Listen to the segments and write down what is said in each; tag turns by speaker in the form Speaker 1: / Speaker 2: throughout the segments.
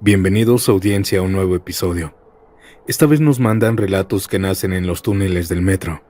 Speaker 1: Bienvenidos audiencia a un nuevo episodio. Esta vez nos mandan relatos que nacen en los túneles del metro,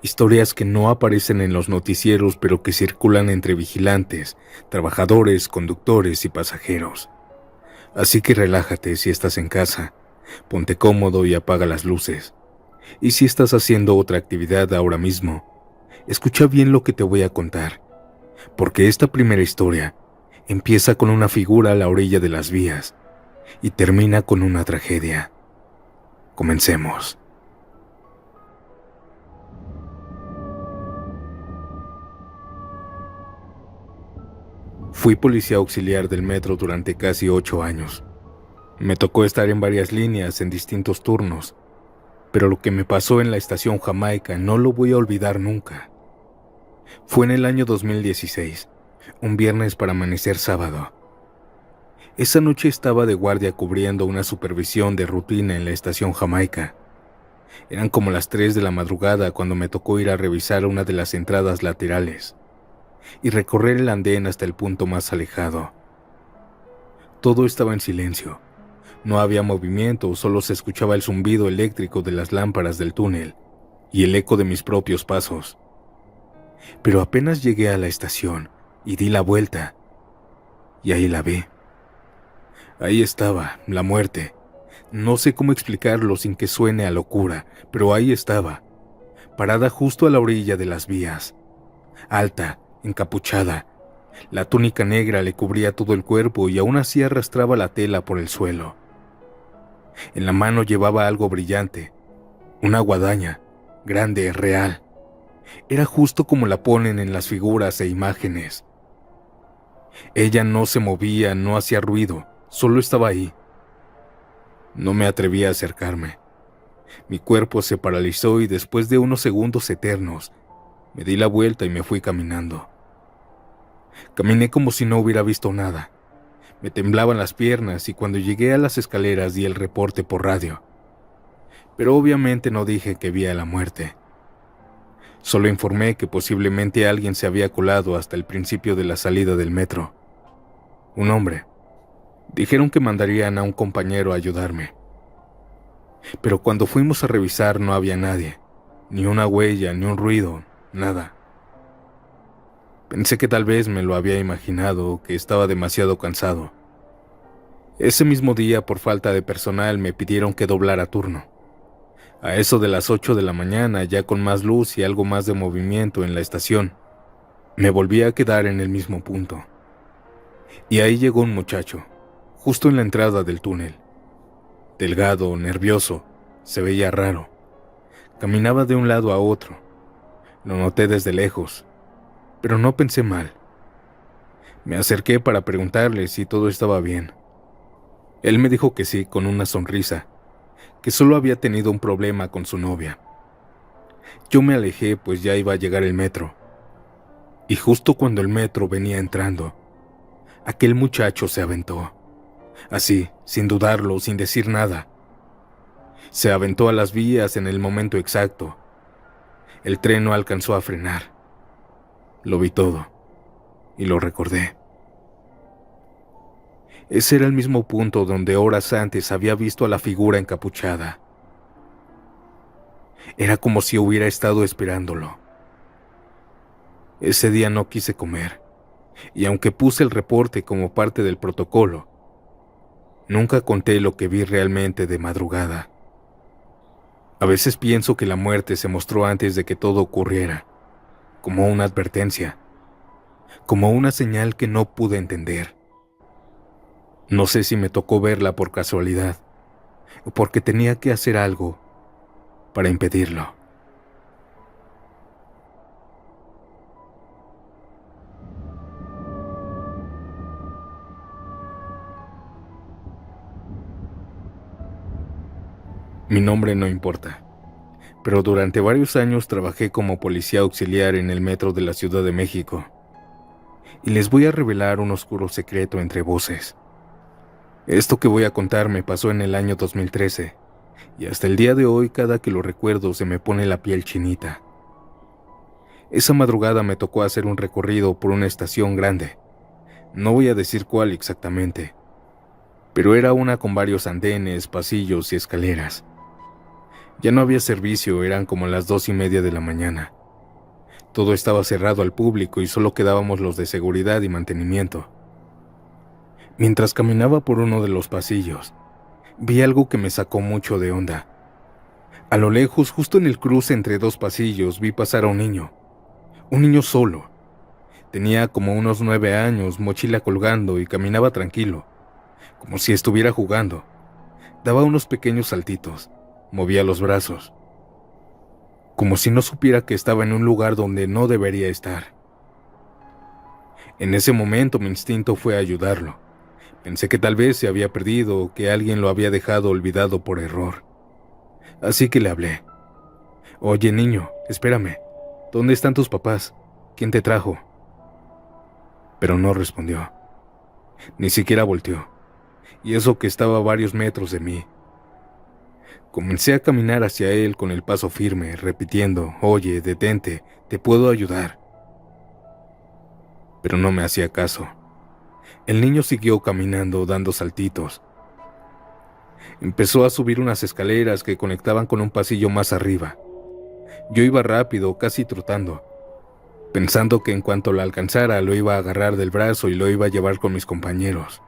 Speaker 1: historias que no aparecen en los noticieros pero que circulan entre vigilantes, trabajadores, conductores y pasajeros. Así que relájate si estás en casa, ponte cómodo y apaga las luces. Y si estás haciendo otra actividad ahora mismo, escucha bien lo que te voy a contar, porque esta primera historia empieza con una figura a la orilla de las vías y termina con una tragedia. Comencemos. Fui policía auxiliar del metro durante casi 8 años. Me tocó estar en varias líneas en distintos turnos, pero lo que me pasó en la estación Jamaica no lo voy a olvidar nunca. Fue en el año 2016, un viernes para amanecer sábado. Esa noche estaba de guardia cubriendo una supervisión de rutina en la estación Jamaica. Eran como las 3 de la madrugada cuando me tocó ir a revisar una de las entradas laterales y recorrer el andén hasta el punto más alejado. Todo estaba en silencio. No había movimiento, solo se escuchaba el zumbido eléctrico de las lámparas del túnel y el eco de mis propios pasos. Pero apenas llegué a la estación y di la vuelta, y ahí la vi. Ahí estaba, la muerte. No sé cómo explicarlo sin que suene a locura, pero ahí estaba, parada justo a la orilla de las vías. Alta, encapuchada. La túnica negra le cubría todo el cuerpo y aún así arrastraba la tela por el suelo. En la mano llevaba algo brillante, una guadaña, grande, real. Era justo como la ponen en las figuras e imágenes. Ella no se movía, no hacía ruido, solo estaba ahí. No me atreví a acercarme. Mi cuerpo se paralizó y después de unos segundos eternos, me di la vuelta y me fui caminando. Caminé como si no hubiera visto nada. Me temblaban las piernas y cuando llegué a las escaleras di el reporte por radio. Pero obviamente no dije que vi a la muerte. Solo informé que posiblemente alguien se había colado hasta el principio de la salida del metro. Un hombre. Dijeron que mandarían a un compañero a ayudarme. Pero cuando fuimos a revisar no había nadie. Ni una huella, ni un ruido, nada. Pensé que tal vez me lo había imaginado o que estaba demasiado cansado. Ese mismo día, por falta de personal, me pidieron que doblara turno. A eso de las 8 de la mañana, ya con más luz y algo más de movimiento en la estación, me volví a quedar en el mismo punto. Y ahí llegó un muchacho, justo en la entrada del túnel. Delgado, nervioso, se veía raro. Caminaba de un lado a otro. Lo noté desde lejos, pero no pensé mal. Me acerqué para preguntarle si todo estaba bien. Él me dijo que sí, con una sonrisa, que solo había tenido un problema con su novia. Yo me alejé, pues ya iba a llegar el metro. Y justo cuando el metro venía entrando, aquel muchacho se aventó. Así, sin dudarlo, sin decir nada. Se aventó a las vías en el momento exacto. El tren no alcanzó a frenar. Lo vi todo, y lo recordé. Ese era el mismo punto donde horas antes había visto a la figura encapuchada. Era como si hubiera estado esperándolo. Ese día no quise comer, y aunque puse el reporte como parte del protocolo, nunca conté lo que vi realmente de madrugada. A veces pienso que la muerte se mostró antes de que todo ocurriera, como una advertencia, como una señal que no pude entender. No sé si me tocó verla por casualidad, o porque tenía que hacer algo para impedirlo. Mi nombre no importa, pero durante varios años trabajé como policía auxiliar en el metro de la Ciudad de México. Y les voy a revelar un oscuro secreto entre voces. Esto que voy a contar me pasó en el año 2013, y hasta el día de hoy cada que lo recuerdo se me pone la piel chinita. Esa madrugada me tocó hacer un recorrido por una estación grande. No voy a decir cuál exactamente, pero era una con varios andenes, pasillos y escaleras. Ya no había servicio, eran como las 2:30 de la mañana. Todo estaba cerrado al público y solo quedábamos los de seguridad y mantenimiento. Mientras caminaba por uno de los pasillos, vi algo que me sacó mucho de onda. A lo lejos, justo en el cruce entre dos pasillos, vi pasar a un niño solo. Tenía como unos 9 años, mochila colgando y caminaba tranquilo, como si estuviera jugando. Daba unos pequeños saltitos, movía los brazos, como si no supiera que estaba en un lugar donde no debería estar. En ese momento mi instinto fue ayudarlo. Pensé que tal vez se había perdido o que alguien lo había dejado olvidado por error. Así que le hablé. «Oye, niño, espérame. ¿Dónde están tus papás? ¿Quién te trajo?» Pero no respondió. Ni siquiera volteó. Y eso que estaba a varios metros de mí. Comencé a caminar hacia él con el paso firme, repitiendo: «Oye, detente, te puedo ayudar». Pero no me hacía caso. El niño siguió caminando, dando saltitos. Empezó a subir unas escaleras que conectaban con un pasillo más arriba. Yo iba rápido, casi trotando, pensando que en cuanto lo alcanzara lo iba a agarrar del brazo y lo iba a llevar con mis compañeros.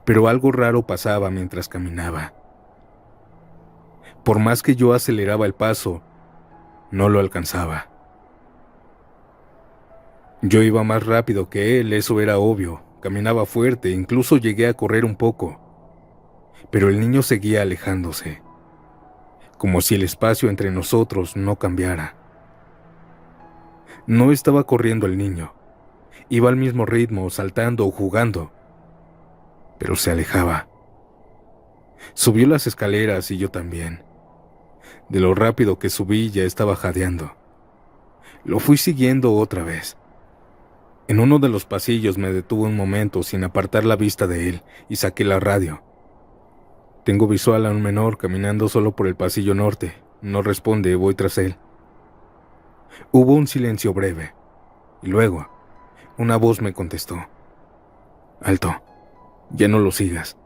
Speaker 1: Pero algo raro pasaba mientras caminaba. Por más que yo aceleraba el paso, no lo alcanzaba. Yo iba más rápido que él, eso era obvio. Caminaba fuerte, incluso llegué a correr un poco. Pero el niño seguía alejándose, como si el espacio entre nosotros no cambiara. No estaba corriendo el niño. Iba al mismo ritmo, saltando o jugando, pero se alejaba. Subió las escaleras y yo también. De lo rápido que subí ya estaba jadeando. Lo fui siguiendo otra vez. En uno de los pasillos me detuve un momento sin apartar la vista de él y saqué la radio. Tengo visual a un menor caminando solo por el pasillo norte. No responde, voy tras él. Hubo un silencio breve, y luego, una voz me contestó. «Alto, ya no lo sigas.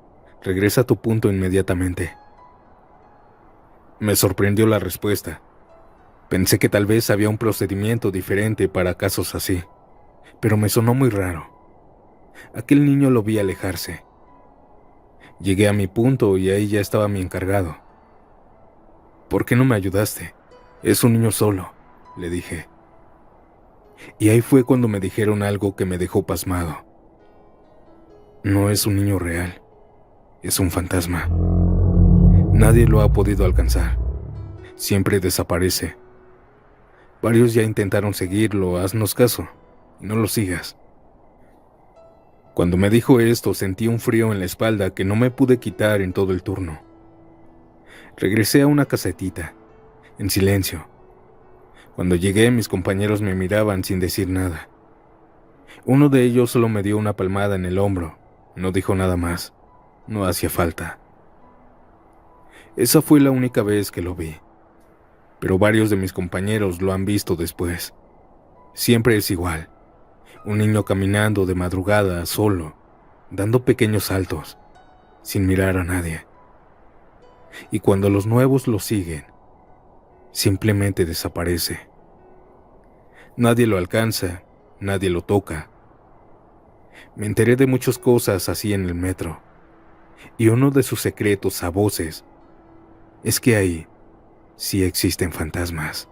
Speaker 1: Regresa a tu punto inmediatamente». Me sorprendió la respuesta. Pensé que tal vez había un procedimiento diferente para casos así, pero me sonó muy raro. Aquel niño lo vi alejarse. Llegué a mi punto y ahí ya estaba mi encargado. «¿Por qué no me ayudaste? Es un niño solo», le dije. Y ahí fue cuando me dijeron algo que me dejó pasmado. No es un niño real, es un fantasma. Nadie lo ha podido alcanzar. Siempre desaparece. Varios ya intentaron seguirlo, haznos caso, y no lo sigas. Cuando me dijo esto, sentí un frío en la espalda que no me pude quitar en todo el turno. Regresé a una casetita, en silencio. Cuando llegué, mis compañeros me miraban sin decir nada. Uno de ellos solo me dio una palmada en el hombro. No dijo nada más. No hacía falta. Esa fue la única vez que lo vi. Pero varios de mis compañeros lo han visto después. Siempre es igual. Un niño caminando de madrugada, solo, dando pequeños saltos, sin mirar a nadie. Y cuando los nuevos lo siguen, simplemente desaparece. Nadie lo alcanza, nadie lo toca. Me enteré de muchas cosas así en el metro, y uno de sus secretos a voces es que ahí sí existen fantasmas.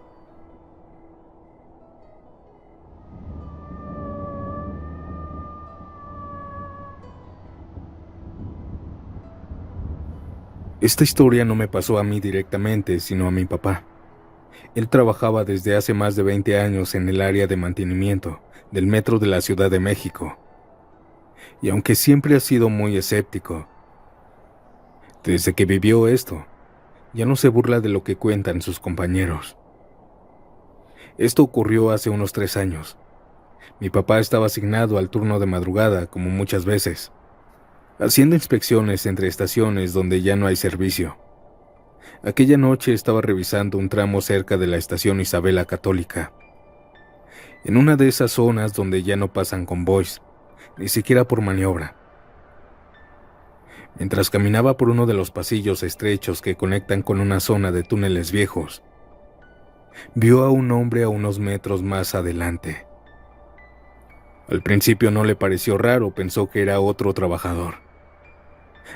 Speaker 1: Esta historia no me pasó a mí directamente, sino a mi papá. Él trabajaba desde hace más de 20 años en el área de mantenimiento del metro de la Ciudad de México. Y aunque siempre ha sido muy escéptico, desde que vivió esto, ya no se burla de lo que cuentan sus compañeros. Esto ocurrió hace unos 3 años. Mi papá estaba asignado al turno de madrugada, como muchas veces, haciendo inspecciones entre estaciones donde ya no hay servicio. Aquella noche estaba revisando un tramo cerca de la estación Isabela Católica, en una de esas zonas donde ya no pasan convoys, ni siquiera por maniobra. Mientras caminaba por uno de los pasillos estrechos que conectan con una zona de túneles viejos, vio a un hombre a unos metros más adelante. Al principio no le pareció raro, pensó que era otro trabajador,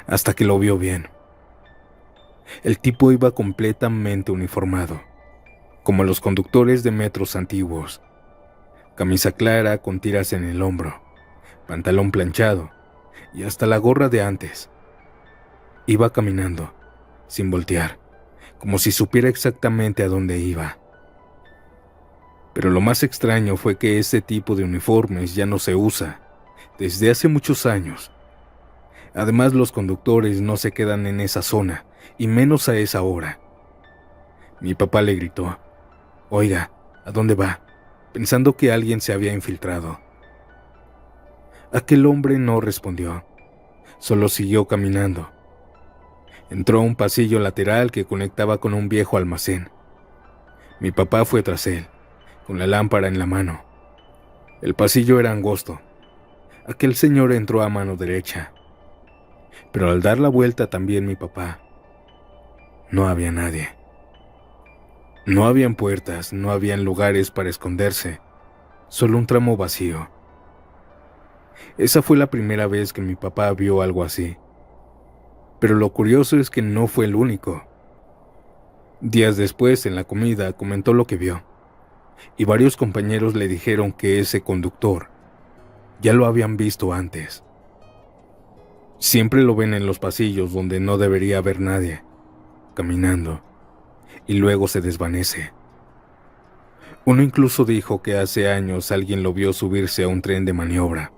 Speaker 1: hasta que lo vio bien. El tipo iba completamente uniformado, como los conductores de metros antiguos. Camisa clara con tiras en el hombro, pantalón planchado y hasta la gorra de antes. Iba caminando, sin voltear, como si supiera exactamente a dónde iba. Pero lo más extraño fue que ese tipo de uniformes ya no se usa desde hace muchos años. Además, los conductores no se quedan en esa zona, y menos a esa hora. Mi papá le gritó: «Oiga, ¿a dónde va?», pensando que alguien se había infiltrado. Aquel hombre no respondió, solo siguió caminando. Entró a un pasillo lateral que conectaba con un viejo almacén. Mi papá fue tras él, con la lámpara en la mano. El pasillo era angosto. Aquel señor entró a mano derecha. Pero al dar la vuelta también mi papá, no había nadie. No habían puertas, no habían lugares para esconderse, solo un tramo vacío. Esa fue la primera vez que mi papá vio algo así. Pero lo curioso es que no fue el único. Días después, en la comida, comentó lo que vio, y varios compañeros le dijeron que ese conductor ya lo habían visto antes. Siempre lo ven en los pasillos donde no debería haber nadie, caminando, y luego se desvanece. Uno incluso dijo que hace años alguien lo vio subirse a un tren de maniobra,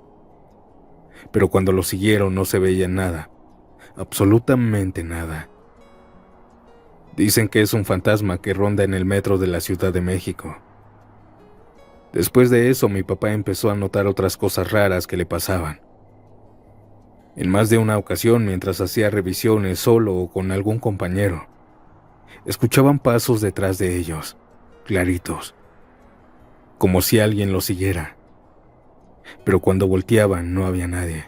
Speaker 1: pero cuando lo siguieron no se veía nada, absolutamente nada. Dicen que es un fantasma que ronda en el metro de la Ciudad de México. Después de eso, mi papá empezó a notar otras cosas raras que le pasaban. En más de una ocasión, mientras hacía revisiones solo o con algún compañero, escuchaban pasos detrás de ellos, claritos, como si alguien los siguiera. Pero cuando volteaban no había nadie.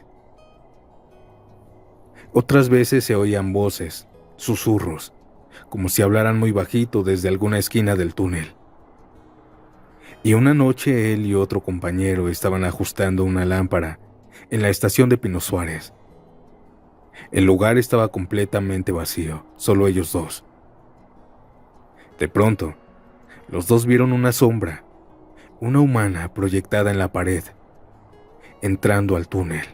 Speaker 1: Otras veces se oían voces, susurros, como si hablaran muy bajito desde alguna esquina del túnel. Y una noche él y otro compañero estaban ajustando una lámpara en la estación de Pino Suárez. El lugar estaba completamente vacío, solo ellos dos. De pronto, los dos vieron una sombra, una humana proyectada en la pared, entrando al túnel.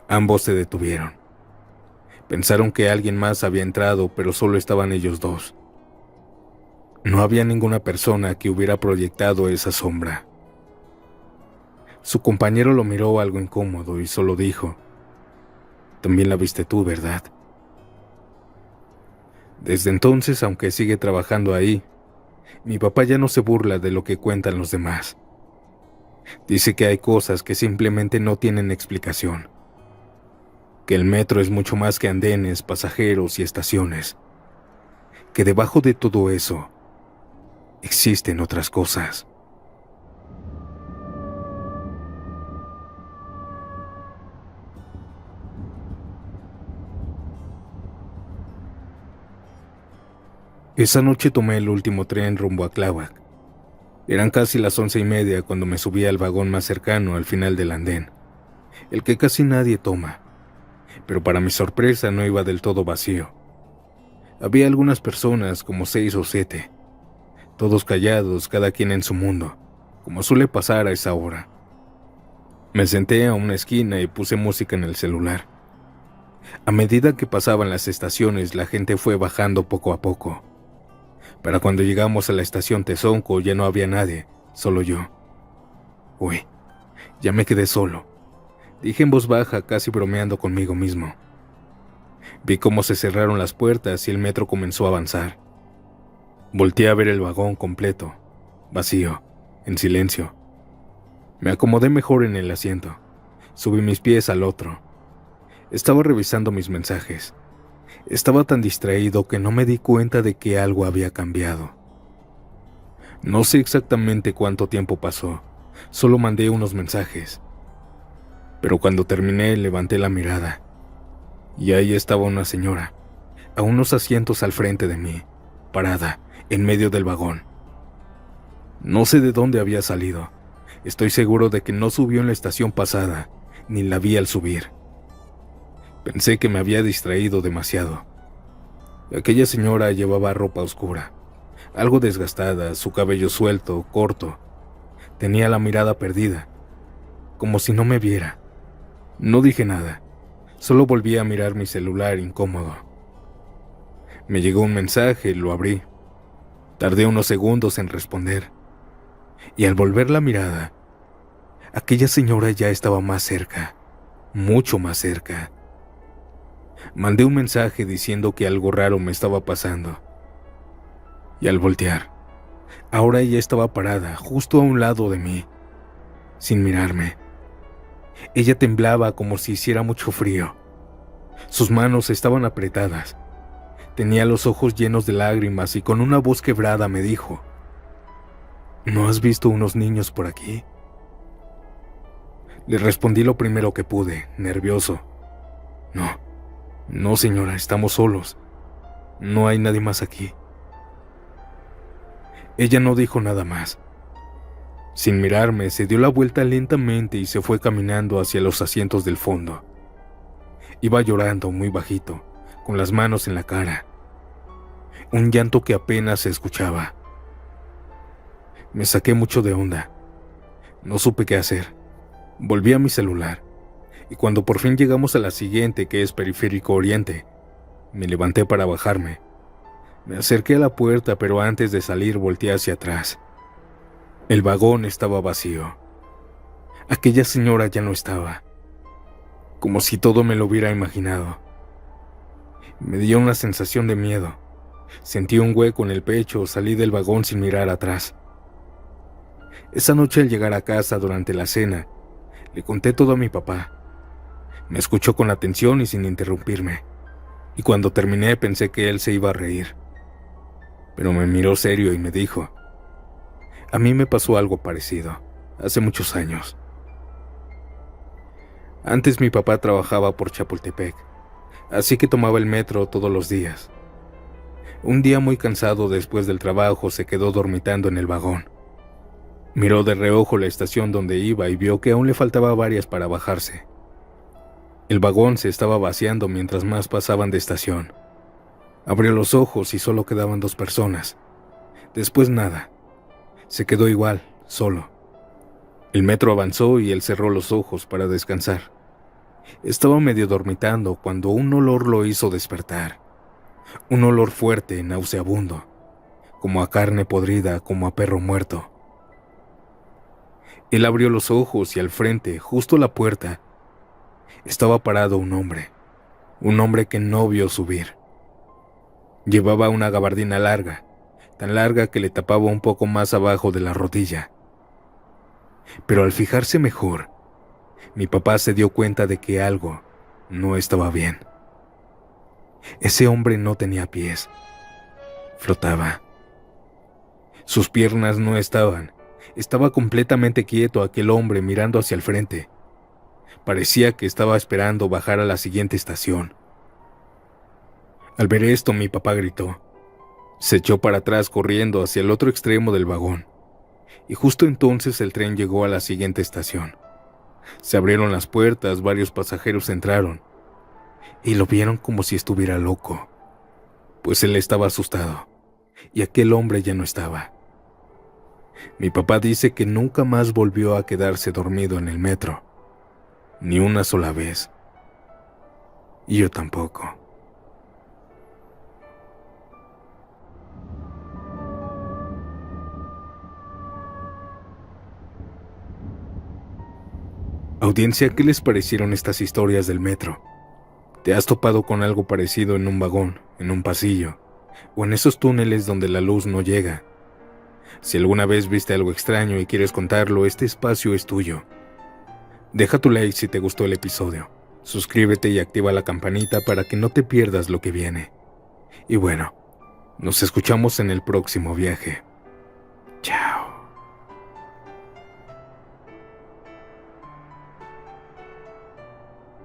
Speaker 1: Ambos se detuvieron. Pensaron que alguien más había entrado, pero solo estaban ellos dos. No había ninguna persona que hubiera proyectado esa sombra. Su compañero lo miró algo incómodo y solo dijo: «También la viste tú, ¿verdad?». Desde entonces, aunque sigue trabajando ahí, mi papá ya no se burla de lo que cuentan los demás. Dice que hay cosas que simplemente no tienen explicación. Que el metro es mucho más que andenes, pasajeros y estaciones. Que debajo de todo eso existen otras cosas. Esa noche tomé el último tren rumbo a Tláhuac. Eran casi las 11:30 cuando me subí al vagón más cercano al final del andén, el que casi nadie toma, pero para mi sorpresa no iba del todo vacío. Había algunas personas, como 6 o 7, todos callados, cada quien en su mundo, como suele pasar a esa hora. Me senté a una esquina y puse música en el celular. A medida que pasaban las estaciones, la gente fue bajando poco a poco. Para cuando llegamos a la estación Tezonco ya no había nadie, solo yo. Uy, ya me quedé solo, dije en voz baja, casi bromeando conmigo mismo. Vi cómo se cerraron las puertas y el metro comenzó a avanzar. Volteé a ver el vagón completo, vacío, en silencio. Me acomodé mejor en el asiento, subí mis pies al otro. Estaba revisando mis mensajes. Estaba tan distraído que no me di cuenta de que algo había cambiado. No sé exactamente cuánto tiempo pasó, solo mandé unos mensajes. Pero cuando terminé levanté la mirada Y ahí estaba una señora, a unos asientos al frente de mí, parada, en medio del vagón. No sé de dónde había salido. Estoy seguro de que no subió en la estación pasada, ni la vi al subir. Pensé que me había distraído demasiado. Aquella señora llevaba ropa oscura, algo desgastada, su cabello suelto, corto. Tenía la mirada perdida, como si no me viera. No dije nada, solo volví a mirar mi celular incómodo. Me llegó un mensaje, lo abrí. Tardé unos segundos en responder. Y al volver la mirada, aquella señora ya estaba más cerca, mucho más cerca. Mandé un mensaje diciendo que algo raro me estaba pasando. Y al voltear, ahora ella estaba parada justo a un lado de mí, sin mirarme. Ella temblaba como si hiciera mucho frío. Sus manos estaban apretadas. Tenía los ojos llenos de lágrimas y con una voz quebrada me dijo: ¿No has visto unos niños por aquí? Le respondí lo primero que pude, nervioso. No señora, estamos solos. No hay nadie más aquí. Ella no dijo nada más. Sin mirarme, se dio la vuelta lentamente y se fue caminando hacia los asientos del fondo. Iba llorando muy bajito, con las manos en la cara. Un llanto que apenas se escuchaba. Me saqué mucho de onda. No supe qué hacer. Volví a mi celular, y cuando por fin llegamos a la siguiente, que es Periférico Oriente, me levanté para bajarme. Me acerqué a la puerta, pero antes de salir volteé hacia atrás. El vagón estaba vacío. Aquella señora ya no estaba, como si todo me lo hubiera imaginado. Me dio una sensación de miedo. Sentí un hueco en el pecho, salí del vagón sin mirar atrás. Esa noche al llegar a casa durante la cena, le conté todo a mi papá. Me escuchó con atención y sin interrumpirme, y cuando terminé pensé que él se iba a reír. Pero me miró serio y me dijo: a mí me pasó algo parecido, hace muchos años. Antes mi papá trabajaba por Chapultepec, así que tomaba el metro todos los días. Un día muy cansado después del trabajo se quedó dormitando en el vagón. Miró de reojo la estación donde iba y vio que aún le faltaba varias para bajarse. El vagón se estaba vaciando mientras más pasaban de estación. Abrió los ojos y solo quedaban 2 personas. Después nada. Se quedó igual, solo. El metro avanzó y él cerró los ojos para descansar. Estaba medio dormitando cuando un olor lo hizo despertar. Un olor fuerte, nauseabundo, como a carne podrida, como a perro muerto. Él abrió los ojos y al frente, justo a la puerta, estaba parado un hombre que no vio subir. Llevaba una gabardina larga, tan larga que le tapaba un poco más abajo de la rodilla. Pero al fijarse mejor, mi papá se dio cuenta de que algo no estaba bien. Ese hombre no tenía pies, flotaba. Sus piernas no estaban. Estaba completamente quieto aquel hombre mirando hacia el frente. Parecía que estaba esperando bajar a la siguiente estación. Al ver esto, mi papá gritó. Se echó para atrás corriendo hacia el otro extremo del vagón. Y justo entonces el tren llegó a la siguiente estación. Se abrieron las puertas, varios pasajeros entraron. Y lo vieron como si estuviera loco. Pues él estaba asustado. Y aquel hombre ya no estaba. Mi papá dice que nunca más volvió a quedarse dormido en el metro. Ni una sola vez. Y yo tampoco. Audiencia, ¿qué les parecieron estas historias del metro? ¿Te has topado con algo parecido en un vagón, en un pasillo, o en esos túneles donde la luz no llega? Si alguna vez viste algo extraño y quieres contarlo, este espacio es tuyo. Deja tu like si te gustó el episodio. Suscríbete y activa la campanita para que no te pierdas lo que viene. Y bueno, nos escuchamos en el próximo viaje. Chao.